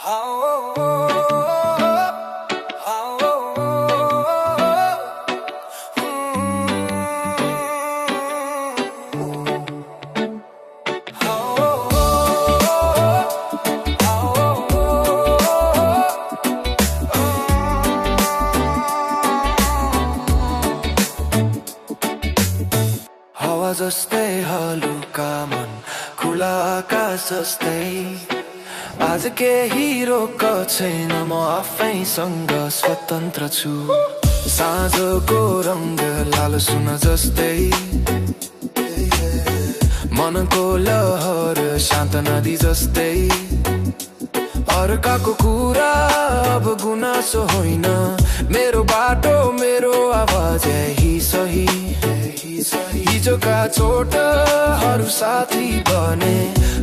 हावा जस्तै हलुका मन खुला आकाश जस्तै आज केही रोक छैन म आफैसँग स्वतन्त्र छु साँझको रङ्ग लाल सुन जस्तै मनको लहर शान्त नदी जस्तै अर्काको कुरा अब गुनासो होइन मेरो बाटो मेरो आवाज यही सही हिजोका चोटहरू साथी बने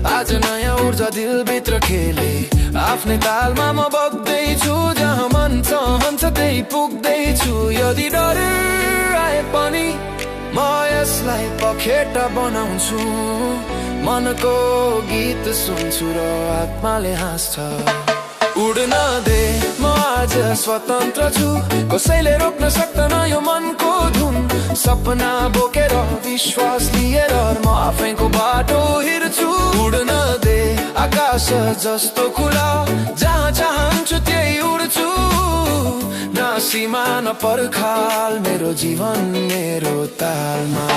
आज नयाँ ऊर्जा दिलभित्र खेले आफ्नै तालमा म बग्दैछु जहाँ मन चाहन्छ त्यही पुग्दैछु यदि डर आए पनि म यसलाई पखेटा बनाउँछु मनको गीत सुन्छु र आत्माले हाँस्छ उड्न दे म आज स्वतन्त्र छु कसैले रोक्न सक्दैन यो मनको धुन सपना बोकेर विश्वास लिएर म आफैको बाटो हिँड्छु उड्न दे आकाश जस्तो खुला जहाँ चाहन्छु त्यही उड्छु न सीमा न पर्खाल मेरो जीवन मेरो तालमा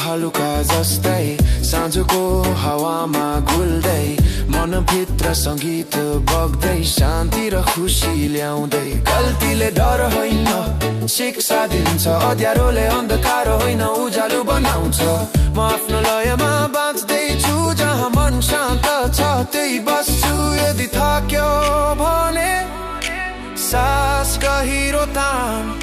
हलुका जस्तै साँझको हावामा घुल्दै मनभित्र सङ्गीत बग्दै शान्ति र खुसी ल्याउँदै गल्तीले डर होइन शिक्षा दिन्छ अँध्यारोले अन्धकार होइन उज्यालो बनाउँछ म आफ्नो लयमा बाँच्दैछु जहाँ मन शान्त छ त्यही बस्छु यदि थाक्यो भने सास गहिरो तान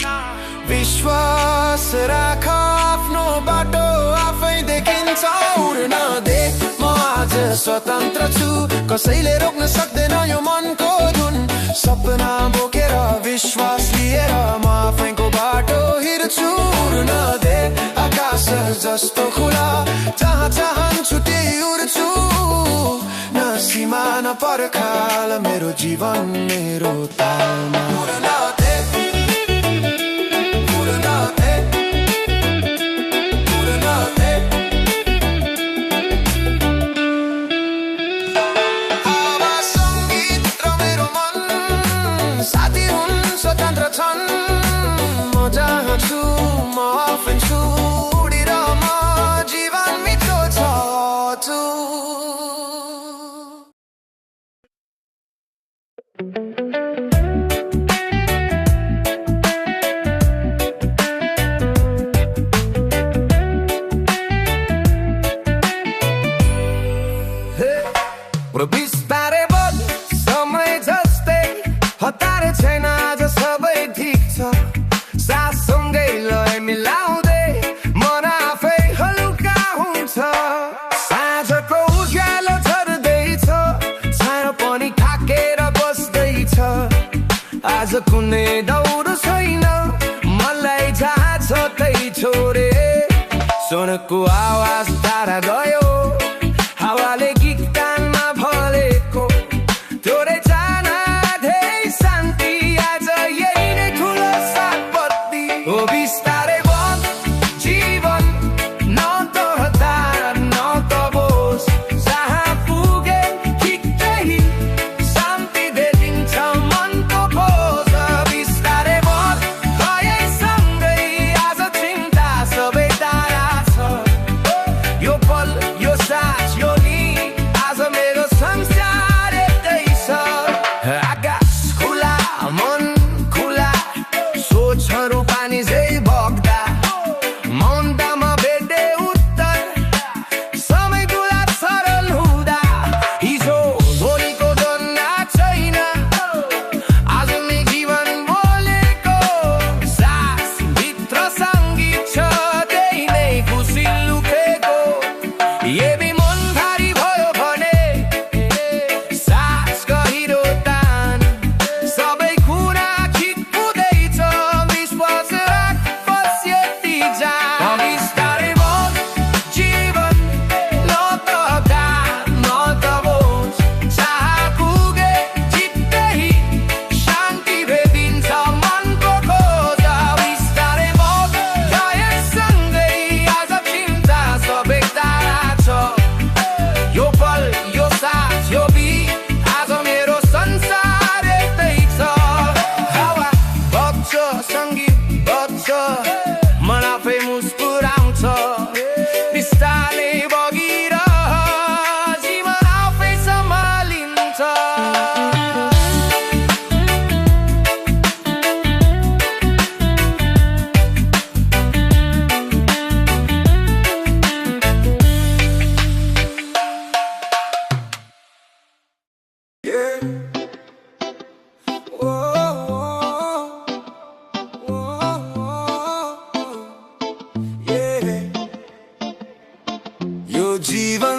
विश्वास राख आफ्नो बाटो आफै देखिन्छ उड्न दे म आज स्वतन्त्र छु कसैले रोक्न सक्दैन यो मनको धुन सपना बोकेर विश्वास लिएर म आफैको बाटो हिँड्छु उड्न दे आकाश जस्तो खुला जहाँ चाहन्छु त्यही उड्छु न सीमा न पर्खाल मेरो जीवन मेरो तालमा उड्न दे स्वतन्त्र छन् म जहाँ छु म आफै छु उडेर म जीवन मिठो छ बिस्तारै बढ समय जस्तै हतारै छैन आज सबै ठिक छ साससँगै लय मिलाउँदै मन आफै हलुका हुन्छ साँझको उज्यालो झर्दैछ छाया पनि थाकेर बस्दैछ आज कुनै दौड छैन मलाई जहाँ छ त्यही छोडे सुनको आवाज टाढा गयो हावाले गीत कानमा भलेको थोरै जाना धेरै शान्ति आज यही नै ठुलो साथपत्ति हो बिस्तारै बन जीवन न त हतार न त बोझ जहाँ पुगे ठिक त्यही शान्ति देखिन्छ मनको बोझ बिस्तारै बन लयसँगै आज चिन्ता सबै टाढा छ यो पल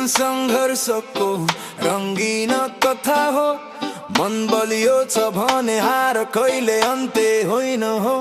जीवन संघर्षको रंगीन कथा हो। मन बलियो छ भने हार कहिले अन्त्य होइन हो।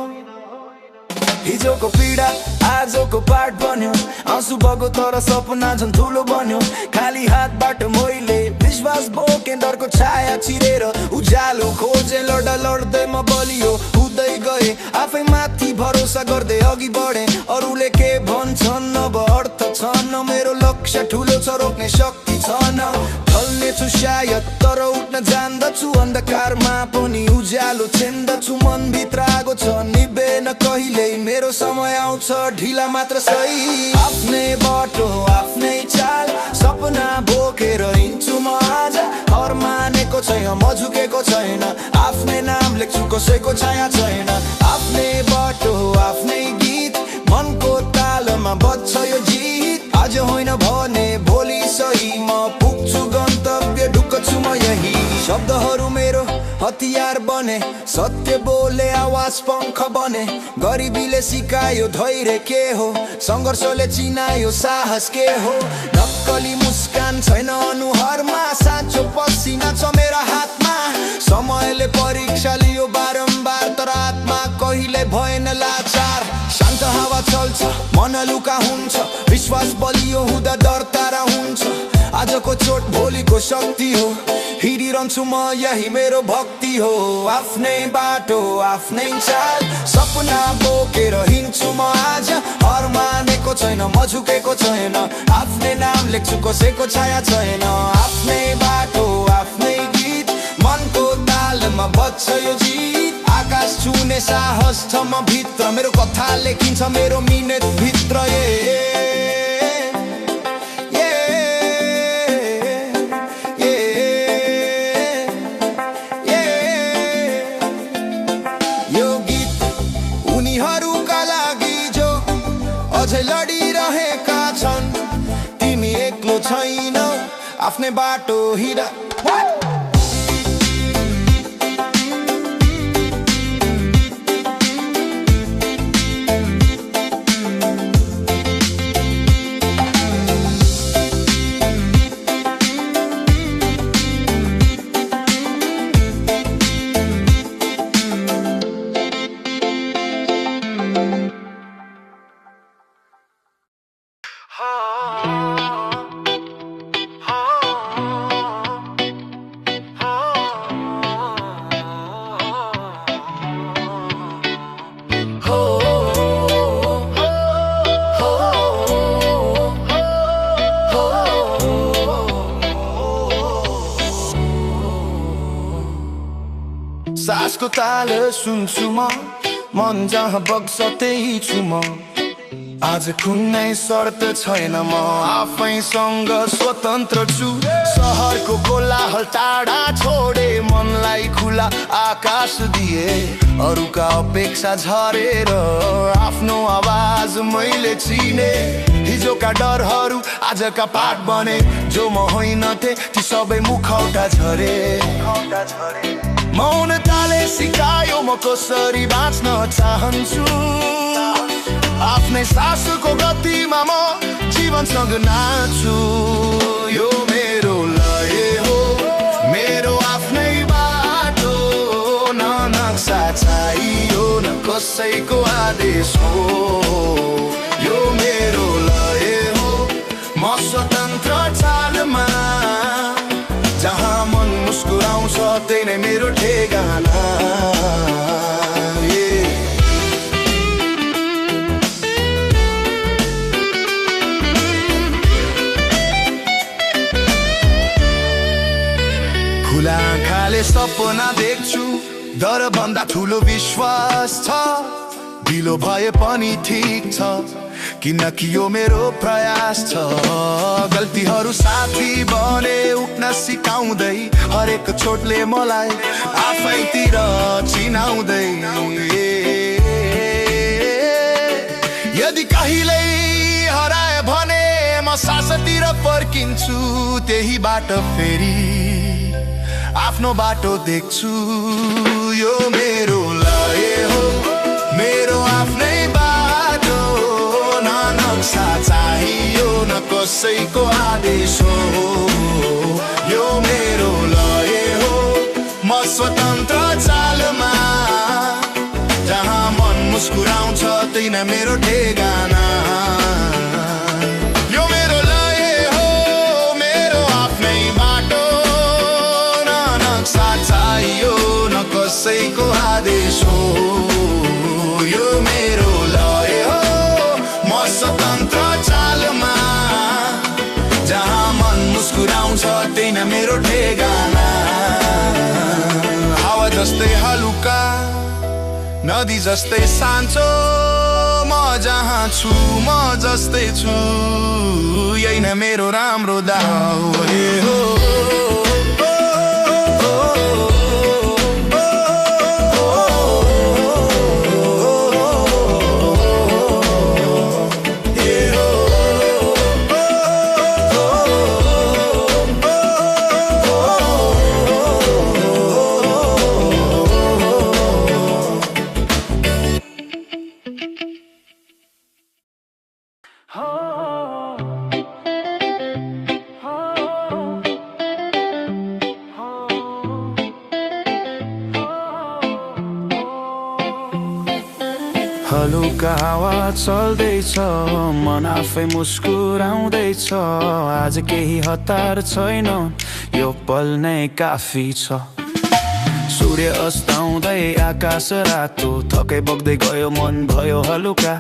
हिजोको पीडा आजको पाठ बन्यो, आँसु बग्यो तर सपना झन् ठुलो बन्यो। खाली हातबाट मैले विश्वास बोके डरको छाया चिरेर उज्यालो खोजे। लड्दा लड्दै म बलियो हुँदै गए, आफै माथि भरोसा गर्दै अघि बढे। अरूले के भन्छन् अब अर्थ छैन, मेरो लक्ष्य ठुलो छ रोक्ने शक्ति छैन। ढल्नेछु सायद तर उठ्न जान्दछु, अन्धकारमा पनि उज्यालो छेन्दछु। मनभित्र आगो छ निभेन कहिल्यै, मेरो समय आउँछ ढिला मात्र सही। आफ्नै बाटो आफ्नै चाल सपना बोकेर हिँड्छु म आज। हर मानेको छैन म झुकेको छैन, आफ्नै नाम लेख्छु कसैको छाया छैन। आफ्नै बाटो आफ्नै गीत मनको तालमा बज्छ यो गीत। आज होइन भने भोलि सही म पुग्छु गन्तव्य, ढुक्क छु म यही। शब्दहरू मेरो हतियार बने, सत्य बोले आवाज पंख बने। गरिबीले सिकायो धैर्य के हो, संघर्षले चिनायो साहस के हो। नक्कली मुस्कान छैन अनुहारमा, साँचो पसिना छ मेरो हातमा। समयले परीक्षा लियो बारम्बार तर आत्मा कहिले भएन लाचार। शान्त हावा चल्छ मन लुका हुन्छ, विश्वास बलियो हुँदा डर तारा हुन्छ। आजको चोट भोलिको शक्ति हो, हिँडिरहन्छु म यही मेरो भक्ति हो। आफ्नै बाटो आफ्नै चाल सपना बोकेर हिँड्छु म आज। हर मानेको छैन म झुकेको छैन, आफ्नै नाम लेख्छु कसैको छाया छैन। आफ्नै बाटो आफ्नै गीत मनको तालमा बज्छ यो गीत। आकाश छुने साहस छ म भित्र, मेरो कथा लेखिन्छ मेरो मिनेट भित्र। अझै लडिरहेका छन्, तिमी एक्लो छैनौ आफ्नै बाटो हिँड। सासको ताल सुन्छु म, मन जहाँ बग्छ त्यही छु म। आज कुनै शर्त छैन म आफैसँग स्वतन्त्र छु। सहरको कोलाहल टाढा छोडे, मनलाई खुला आकाश दिए। अरूका अपेक्षा झरेर आफ्नो आवाज मैले चिने। हिजोका डरहरू आजका पाठ बने, जो म होइनथे ती सबै मुखौटा झरे। मौनताले सिकायो म कसरी बाँच्न चाहन्छु। आफ्नै सासको गतिमा म जीवनसँग नाच्छु। यो मेरो लय हो, मेरो आफ्नै बाटो। न नक्सा चाहियो न कसैको आदेश हो। यो मेरो लय हो, म स्वतन्त्र चालमा। जहाँ मन मुस्कुराउँछ त्यही नै मेरो ठेगाना। खुला आँखाले सपना देख्छु, डर भन्दा ठुलो विश्वास छ। ढिलो भए पनि ठिक छ, किनकि यो मेरो प्रयास छ। गल्तीहरू साथी बने उठ्न सिकाउँदै, हरेक चोटले मलाई आफैतिर चिनाउँदै। यदि कहिल्यै हराए भने म सासतिर फर्किन्छु। त्यही बाटो फेरि आफ्नो बाटो देख्छु। यो मेरो लय हो, मेरो आफ्नै बाटो। न नक्सा चाहियो न कसै कसैको आदेश हो यो मेरो लय हो म स्वतन्त्र चालमा जहाँ मन मुस्कुराउँछ त्यही नै मेरो ठेगाना यो मेरो लय हो मेरो आफ्नै बाटो न नक्सा चाहियो न कसैको आदेश हो यो मेरो लय हो म स्वतन्त्र चालमा जहाँ मन मुस्कुराउँछ त्यही नै मेरो ठेगाना हावा जस्तै हलुका नदी जस्तै साँचो म जहाँ छु म जस्तै छु यही नै मेरो राम्रो दाउ हो हलुका हावा चल्दैछ मन आफै मुस्कुराउँदैछ आज केही हतार छैन यो पल नै काफी छ सूर्य अस्ताउँदै आकाश रातो थकै बग्दै गयो मन भयो हलुका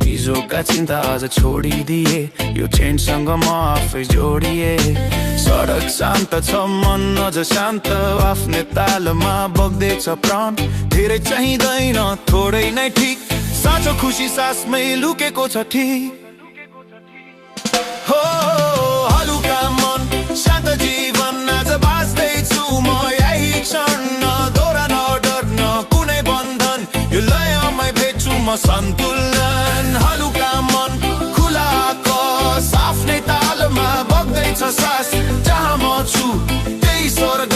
हिजोका चिन्ता आज छोडिदिए यो चेनसँग म आफै जोडिए सडक शान्त छ मन अझ शान्त आफ्नै तालमा बग्दैछ प्राण धेरै चाहिँदैन थोरै नै ठिक साँचो खुसी सासमै लुकेको छ ठिक हो हलुका मन शान्त जीवन आज बाँच्दैछु म यही क्षण न दोहोरा न डर न कुनै बन्धन यो लयमै भेट्छु म सन्तुलन हलुका मन खुला आकाश आफ्नै तालमा बग्दैछ सास जहाँ म छु त्यही स्वर्ग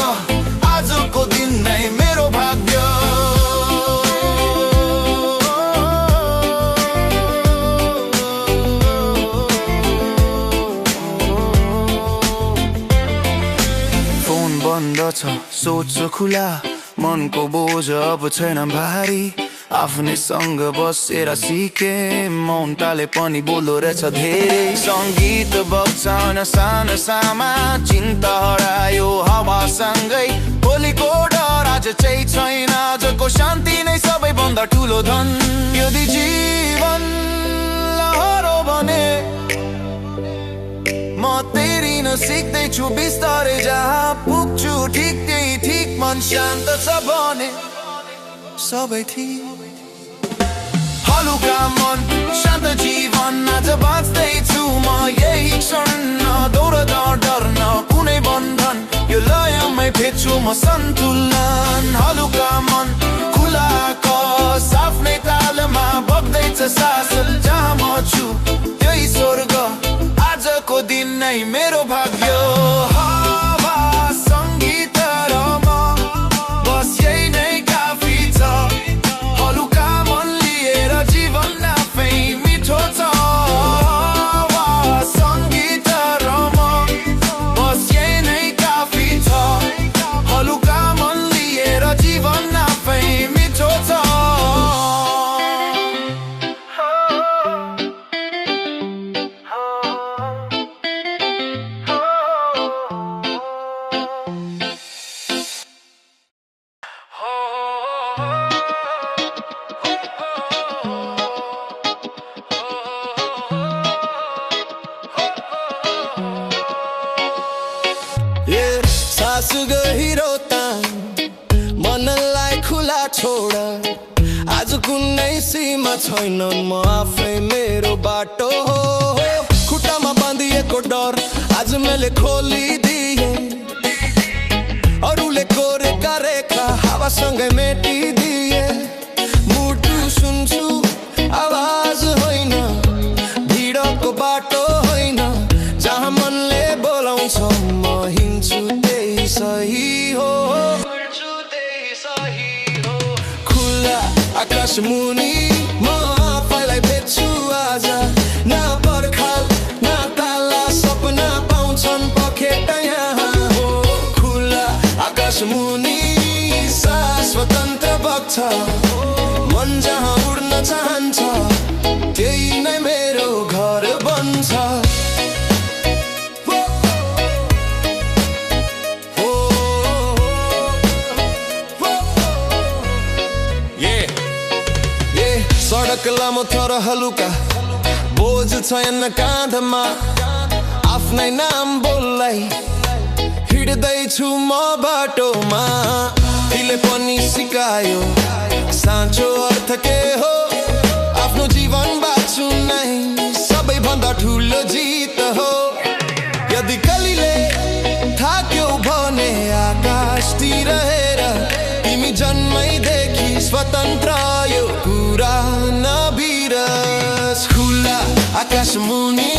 आजको दिन नै मेरो भाग्य बन्द छ सोच खुला मनको बोझ अब छैन भारी आफ्नै सँग बसेर सिके मौनताले पनि बोल्दो रहेछ धेरै सङ्गीत बग्छन् सानो सामा चिन्ता हरायो हावासँगै भोलिको डर आज चाहिँ छैन आजको शान्ति नै सबैभन्दा ठुलो धन यदि जीवन लहरो भने म तेरिन सिक्दैछु बिस्तारै जहाँ पुग्छु ठिक त्यही ठिक मन शान्त छ भने सबै ठिक हलुका मन शान्त जीवन आज बाँच्दैछु म यही क्षण न दोहोरो डर न कुनै बन्धन यो लयमै भेट्छु म सन्तुलन हलुका मन खुला आकाश आफ्नै तालमा बग्दैछ सास जहाँ म छु त्यही स्वर्ग आजको दिन नै मेरो भाग्य हावा सङ्गीत र म बस यही नै काफी छ हलुका मन लिएर जीवन आफै मिठो छ हावा सङ्गीत र म बस यही नै काफी छ हलुका मन लिएर जीवन आफै मिठो छ सास गहिरो तान मनलाई खुला छोड आज कुनै सीमा छैनन् म आफै मेरो बाटो हो खुट्टामा बाँधिएको डर आज मैले खोलिदिए अरूले कोरेका रेखा हावासँगै मेटिदिए मुटु सुन्छु आवाज होइन भिडको बाटो होइन जहाँ मनले बोलाउँछ म हिँड्छु त्यही सही हो खुला आकाश मुनि म आफैलाई भेट्छु आज न पर्खाल न ताला सब मुनि सास स्वतन्त्र बग्छ मन जहाँ उड्न चाहन्छ त्यही नै मेरो घर बन्छ सडक लामो तर हलुका बोझ छैन काँधमा आफ्नै नाम बोल्दै हिँड्दैछु म बाटोमा तिले पनि सिकायो साँचो अर्थ के हो आफ्नो जीवन बाँच्नु नै सबैभन्दा ठुलो जित हो यदि कलिले थाक्यौ भने आकाशतिर हेर तिमी जन्मैदेखि स्वतन्त्र यो कुरा नबिरस खुला आकाश मुनि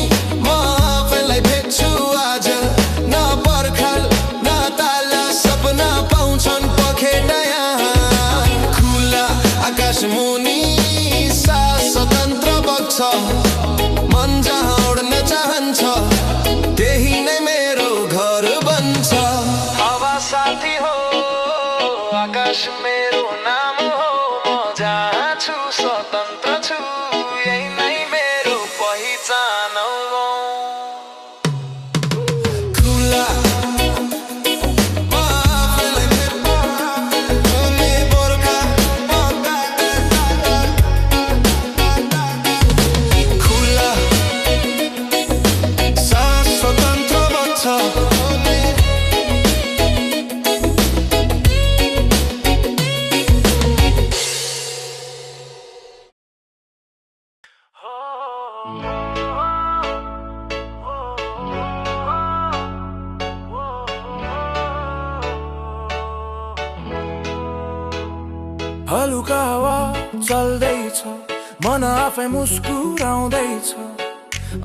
म आफैलाई भेट्छु आज न पर्खाल न ताला सपना पाउँछन् पखेटा यहाँ खुला आकाश मुनि सास स्वतन्त्र बग्छ मन जहाँ उड्न चाहन्छ त्यही नै मेरो घर बन्छ हावा साथी हो आकाश मेरो नाम हो म जहाँ छु स्वतन्त्र छु यही नै मेरो पहिचान हो खुला खुला सास स्वतन्त्र बग्छ हलुका हावा चल्दैछ मन आफै मुस्कुराउँदैछ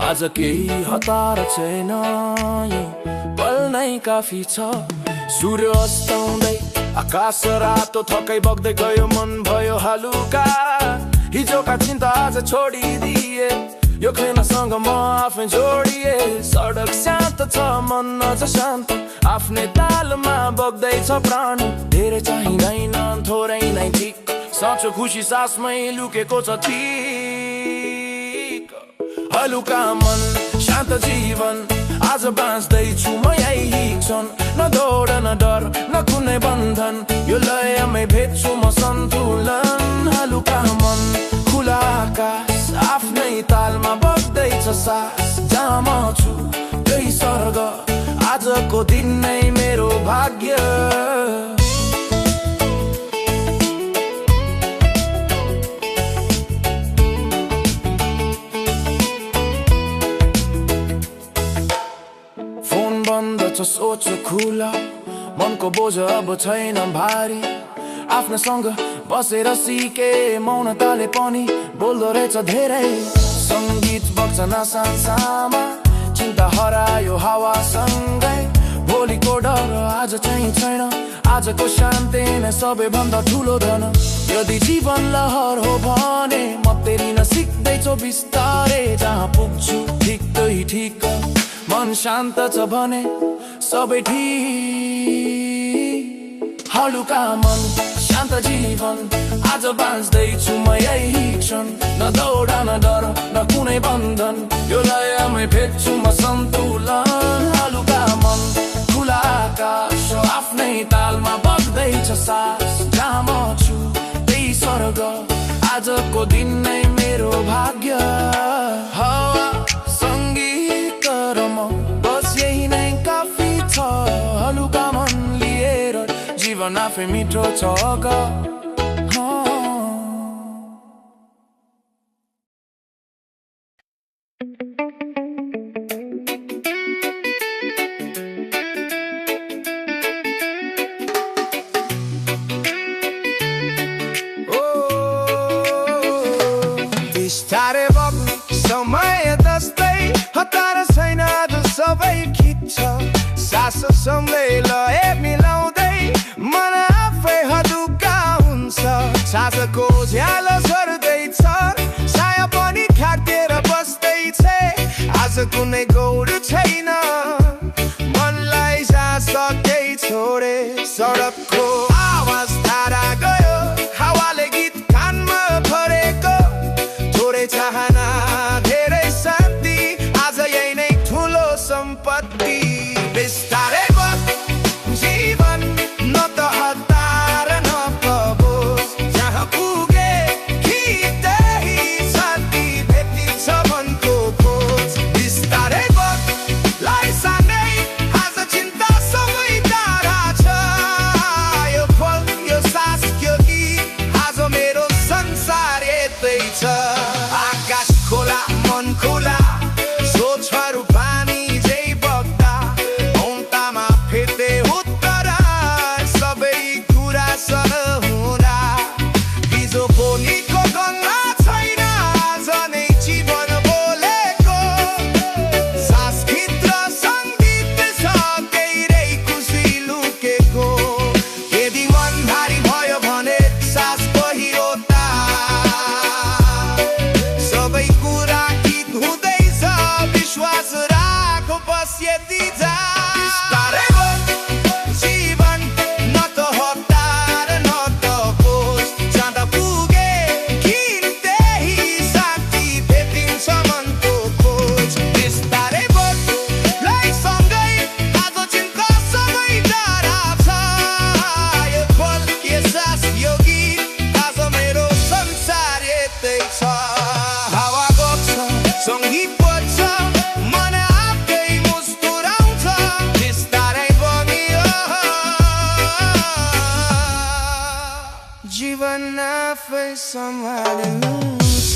आज केही हतार छैन यो पल नै काफी छ सूर्य अस्ताउँदै आकाश रातो थकै बग्दै गयो मन भयो हलुका हिजोका चिन्ता आज छोडिदिए यो खेलसँग म आफै जोडिए सडक शान्त छ मन अझ शान्त आफ्नै तालमा बग्दैछ प्राण धेरै चाहिँदैन थोरै नै ठिक साँचो खुसी सासमै लुकेको छ ठिक हलुका मन शान्त जीवन आज बाँच्दैछु म यही क्षण न दौड न डर न कुनै बन्धन यो लयमै भेट्छु म सन्तुलन हलुका मन खुला आकाश आफ्नै तालमा बग्दैछ सास जहाँ म छु त्यही स्वर्ग आजको दिन नै मेरो भाग्य फोन बन्द छ सोच खुला मनको बोझ अब छैन भारी आफ्नोसँग बसेर सिके मौनताले पनि बोल्दो रहेछ धेरै सङ्गीत बग्छ नसामा चिन्ता हरायो हावासँगै भोलिको डर आज चाहिँ छैन आजको शान्ति नै सबैभन्दा ठुलो धन यदि जीवन लहर हो भने म तेरिन सिक्दैछु बिस्तारै जहाँ पुग्छु ठिकै ठिक मन शान्त छ भने सबै ठिक हलुका मन शान्त जीवन आज बाँच्दैछु म यही क्षण न दौड न डर न कुनै बन्धन यो लयमै भेट्छु म सन्तुलन हलुका मन खुला आकाश आफ्नै तालमा बग्दैछ सास जहाँ म छु त्यही स्वर्ग आजको दिन नै मेरो भाग्य हावा सङ्गीत र म बस यही नै काफी छ हलुका मन लिएर जीवन आफै मिठो छ बिस्तारै बग्ने समय जस्तै हतार छैन आज सबै खिच्छ सास सँगै लय मिलाउँदै मन आफै हलुका हुन्छ सासको झ्यालो सर्दैछ साया पनि खाटेर बस्दैछ आज कुनै गौर छैन मनलाई जा सके छोडे सडकको आवाज धारा गयो हावाले गीत कानमा भरेको थोरै चाहना धेरै शान्ति आज यही नै ठुलो सम्पत्ति बिस्तारै जीवन न त हतार न पबोस जहाँ पुगे कि त्यही शान्ति भेटिन्छ मनको खोज बिस्तारै लाई सँगै आज चिन्ता सबै टाढा छ यो पल यो सास यो गीत आज मेरो संसार यतै छ आकाश खोला मन खोला सोचहरू पानी जै बग्दा औँतामा फेर्दै उत्तर सबै कुरा सरल हुँदा हिजो भोलिको गल्ला छैन आज नै जीवन बोलेको सास भित्र सङ्गीत छ गहिरै खुसी लुकेको यदि मन भारी भयो भने सास पहिरो सबै कुरा गीत हुँदैछ विश्वास राख बस यति जा बिस्तारै जीवन न त हतार न त बोझ जाँदा पुगे कि त्यही शान्ति भेटिन्छ मनको खोज बिस्तारै लाई सँगै आज चिन्ता सबै टाढा छ यो पल यो सास यो गीत आज मेरो संसार यतै छ हावा गएको सङ्गीत बज्छ मन आफै मुस्कुराउँछ बिस्तारै बनियो जीवन आफै सम्हालिन्छ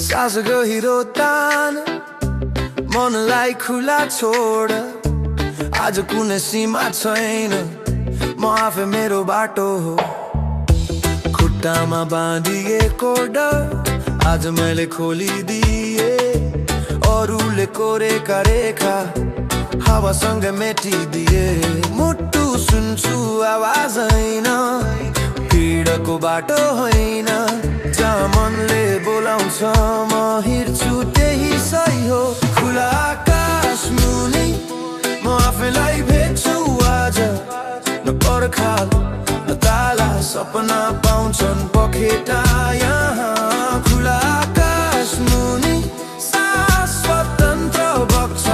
सास गहिरो तान मनलाई खुला छोड आज कुनै सीमा छैन म आफै मेरो बाटो हो खुट्टामा बाँधिएको डर आज मैले खोलिदिए अरूले कोरेका रेखा हावासँग मेटिदिए मुटु सुन्छु आवाज होइन पीडाको बाटो होइन जहाँ मनले बोलाउँछ म हिँड्छु त्यही सही हो खुला आकाश मुनि म आफैलाई भेट्छु आज न पर्खाल न ताला सपना पाउँछन् पखेटा यहाँ खुला आकाश मुनि सास स्वतन्त्र बग्छ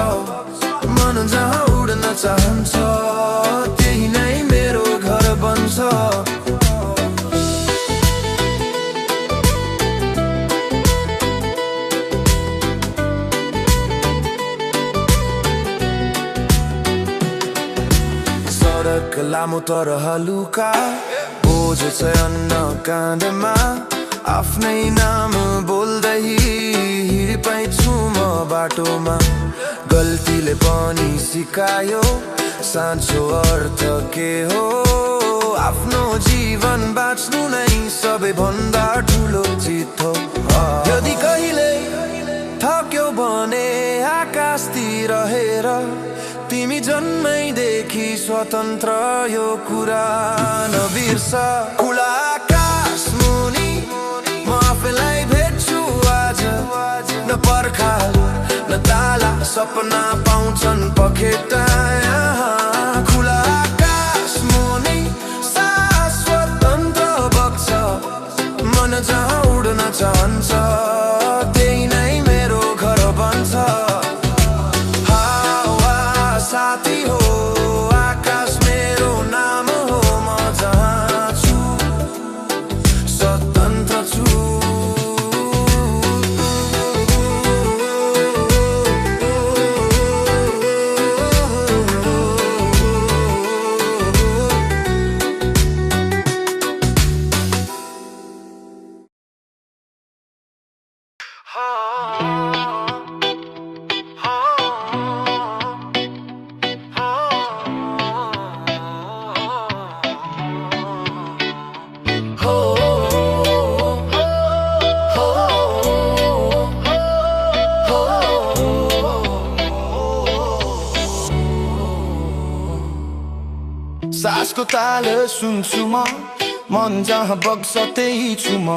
मन जहाँ उड्न चाहन्छ त्यही नै मेरो घर बन्छ सडक लामो तर हलुका बोझ छ अन्न काँधमा आफ्नै नाम बोल्दै हिँडिपाइछु म बाटोमा गल्तीले पनि सिकायो साँचो अर्थ के हो आफ्नो जीवन बाँच्नु नै सबैभन्दा ठुलो चित हो यदि कहिले थक्यो भने आकाशतिर हेर तिमी जन्मैदेखि स्वतन्त्र यो कुरा नबिर्स खुला आकाश मुनि म आफैलाई भेट्छु आज न पर्खाल न ताला सपना पाउँछन् पखेटा यहाँ खुला आकाश मुनि सास स्वतन्त्र बग्छ मन जहाँ उड्न चाहन्छ त्यही नै मेरो घर बन्छ साथी हो आकाश मेरो नाम हो म जहाँ छु स्वतन्त्र छु आकाशको ताल सुन्छु म, मन जहाँ बग्छ त्यही छु म।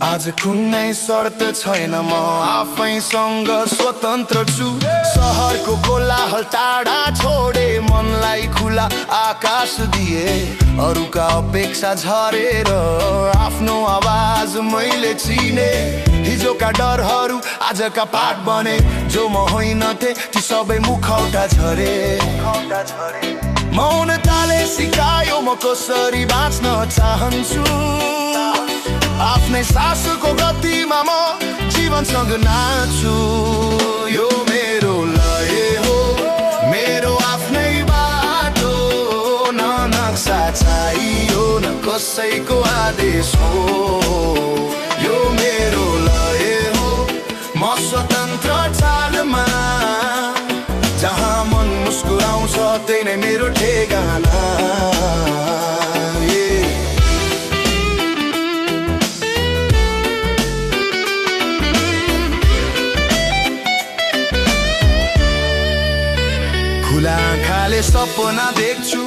आज कुनै शर्त छैन, म आफैसँग स्वतन्त्र छु। सहरको कोलाहल टाढा छोडे, मनलाई खुला आकाश दिए। अरूका अपेक्षा झरेर आफ्नो आवाज मैले चिने। हिजोका डरहरू आजका पाठ बने, जो म होइनथे ती सबै मुखौटा झरे। मौनताले सिकायो म कसरी बाँच्न चाहन्छु। आफ्नै सासको गतिमा म जीवनसँग नाच्छु। यो मेरो लय हो, मेरो आफ्नै बाटो, न नक्सा चाहियो न कसैको आदेश हो। यो मेरो लय हो, म स्वतन्त्र चालमा, जहाँ मन मुस्कुराउँछ त्यही नै मेरो ठेगाना। खुला आँखाले सपना देख्छु,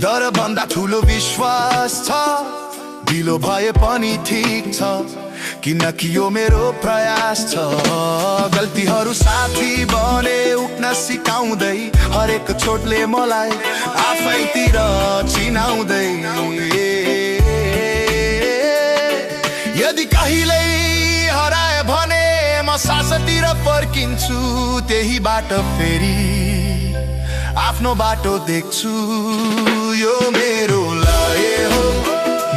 डर भन्दा ठुलो विश्वास छ। ढिलो भए पनि ठिक छ, किनकि यो मेरो प्रयास छ। गल्तीहरू साथी बने उठ्न सिकाउँदै, हरेक चोटले मलाई आफैतिर चिनाउँदै। यदि कहिल्यै हराए भने म सासतिर फर्किन्छु। त्यही बाटो फेरि आफ्नो बाटो देख्छु। यो मेरो लय हो,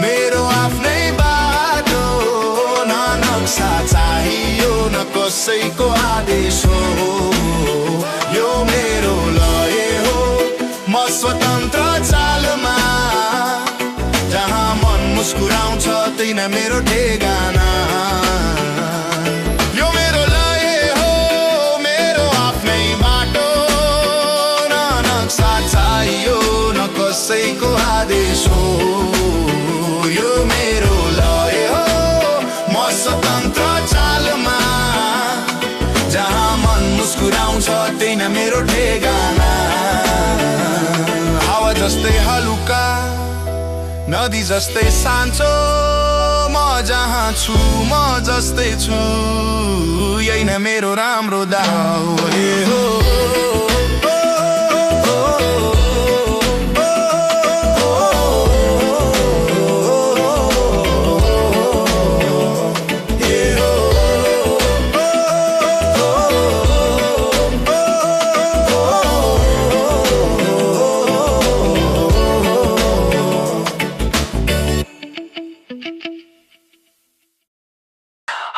मेरो आफ्नै बाटो, न नक्सा चाहियो न कसैको आदेश हो। यो मेरो लय हो, म स्वतन्त्र चालमा, जहाँ मन मुस्कुराउँछ त्यही नै मेरो ठेगाना। कसैको आदेश हो, यो मेरो लय हो, म स्वतन्त्र चालमा, जहाँ मन मुस्कुराउँछ त्यही नै मेरो ठेगाना। हावा जस्तै हलुका, नदी जस्तै साँचो, म जहाँ छु म जस्तै छु। यही नै मेरो राम्रो दाउ हो।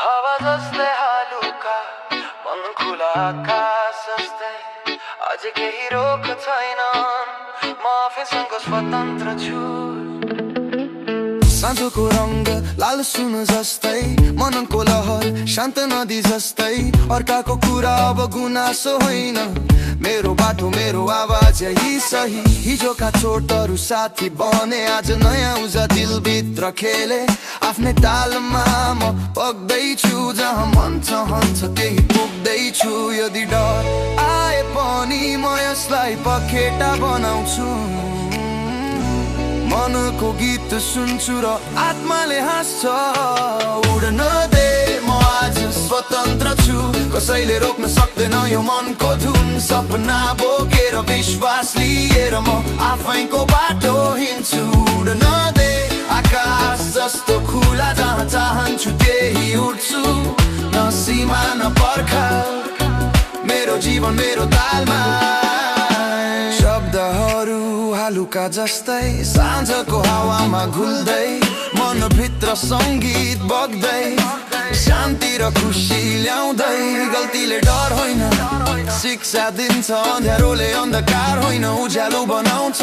हावा जस्तै हलुका, मन खुला आकाश जस्तै, अझ केही रोक छैन, म आफैसँग स्वतन्त्र छु। साँझको रङ्ग लाल सुन जस्तै, मनको लहर शान्त नदी जस्तै। अर्काको कुरा अब गुनासो होइन, मेरो बाटो मेरो आवाज यही सही। हिजोका चोटहरू साथी बने, आज नयाँ उजा दिलभित्र खेले। आफ्नै तालमा म पक्दैछु, जहाँ मन चाहन्छ त्यही पुग्दैछु। यदि डर आए पनि म यसलाई पखेटा बनाउँछु। मनको गीत सुन्छु र आत्माले हाँस्छ। उड्न दे, म आज स्वतन्त्र छु, कसैले रोक्न सक्दैन यो मनको धुन। सपना बोकेर विश्वास लिएर म आफैको बाटो हिँड्छु। उड्न दे, आकाश जस्तो खुला, जहाँ चाहन्छु त्यही उड्छु। न सीमा न पर्खा, मेरो जीवन मेरो तालमा। शब्दहरू हलुका जस्तै, साँझको हावामा घुल्दै। मनभित्र सङ्गीत बग्दै, शान्ति र खुसी ल्याउँदै। गल्तीले डर होइन, शिक्षा दिन्छ। अँध्यारोले अन्धकार होइन, उज्यालो बनाउँछ।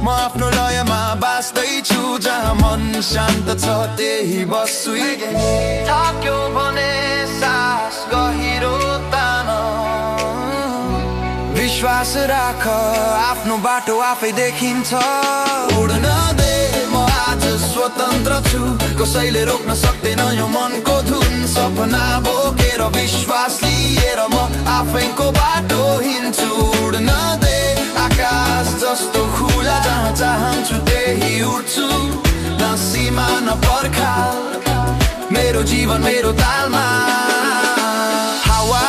म आफ्नो लयमा बाँच्दैछु, जहाँ मन शान्त छ त्यही बस्छु। थाक्यो भने सास गहिरो तान, विश्वास राख, आफ्नो बाटो आफै देखिन्छ। उड्न दे, म आज स्वतन्त्र छु, कसैले रोक्न सक्दैन यो मनको धुन। सपना बोकेर विश्वास लिएर म आफैको बाटो हिँड्छु। उड्न दे, आकाश जस्तो खुला जहाँ चाहन्छु त्यही उड्छु न सीमा न पर्खाल मेरो जीवन मेरो तालमा हावा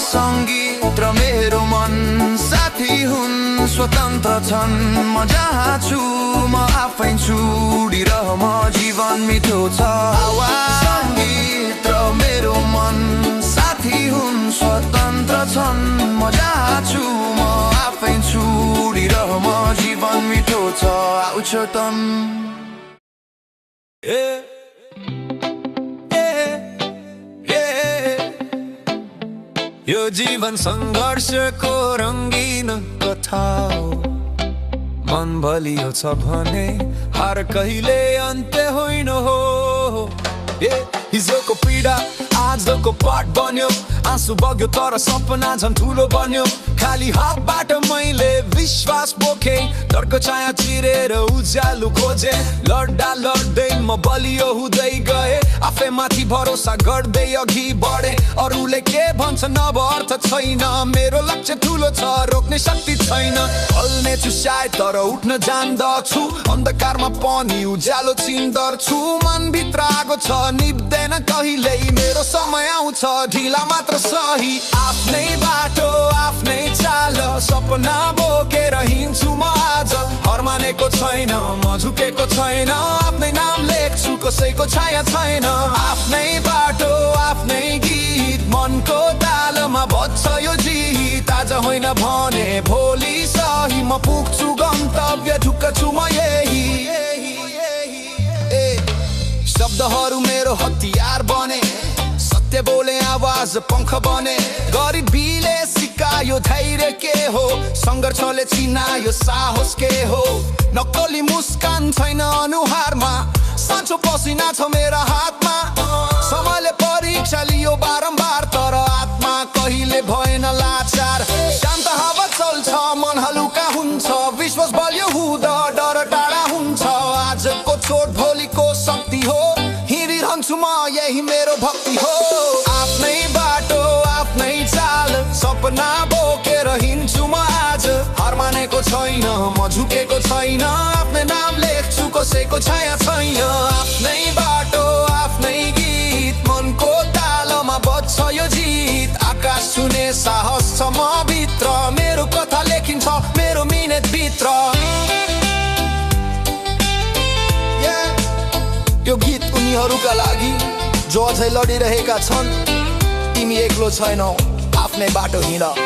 सङ्गीत र मेरो मन साथी हुन् स्वतन्त्र छन् म जहाँ छु म आफै छु उडिरह म जीवन मिठो छ हावा सङ्गीत र मेरो मन साथी हुन् स्वतन्त्र छन् म जहाँ छु म आफै छु उडिरह म जीवन मिठो छ उच्चतम यो जीवन सङ्घर्षको रङ्गीन कथा हो मन बलियो छ भने हार कहिले अन्त्य होइन हो हिजोको पीडा आजको पाठ बन्यो आँसु बग्यो तर सपना झन् ठुलो बन्यो खाली हातबाट मैले विश्वास बोके तर्क छाया चिरेर उज्यालो खोजे लड्दा लड्दै म बलियो हुँदै गए आफै माथि भरोसा गर्दै अघि बढे अरूले के भन्छन् अब अर्थ छैन मेरो लक्ष्य ठुलो छ रोक्ने शक्ति छैन ढल्नेछु सायद तर उठ्न जान्दछु अन्धकारमा पनि उज्यालो चिन्दछु मनभित्र आगो छ निप्दैन कहिल्यै मेरो समय आउँछ ढिला मात्र सही आफ्नै बाटो आफ्नै चाल सपना बोकेर हिँड्छु म आज हर मानेको छैन म झुकेको छैन आफ्नै नाम लेख्छु कसैको छाया छैन आफ्नै बाटो आफ्नै गीत मनको तालमा बज्छ यो जित आज होइन भने भोलि सही म पुग्छु गन्तव्य ढुक्क छु म यही शब्दहरू मेरो हतियार बने सत्य बोले आवाज पंख बने गरिबीले सिकायो धैर्य के हो सङ्घर्षले चिनायो साहस के हो नक्कली मुस्कान छैन अनुहारमा साँचो पसिना छ मेरा हातमा समयले परीक्षा लियो बारम्बार तर आत्मा कहिले भएन लाचार शान्त हावा चल्छ मन हलुका हुन्छ विश्वास बलियो हुँदा डर टाढा हुन्छ आजको चोट भोलिको शक्ति हो हिँडिरहन्छु म यही मेरो भक्ति हो आफ्नै बाटो आफ्नै चाल सपना बोकेर हिँड्छु म आज हार मानेको छैन म झुकेको छैन आफ्नै नाम लेख्छु कसैको छाया छैन आफ्नै बाटो आफ्नै गीत मनको तालमा बज्छ यो जित आकाश छुने साहस छ म भित्र मेरो कथा लेखिन्छ मेरो मिनेट भित्र यो गीत उनीहरूका लागि जो अझै लडिरहेका छन् तिमी एक्लो छैनौ आफ्नै बाटो हिँड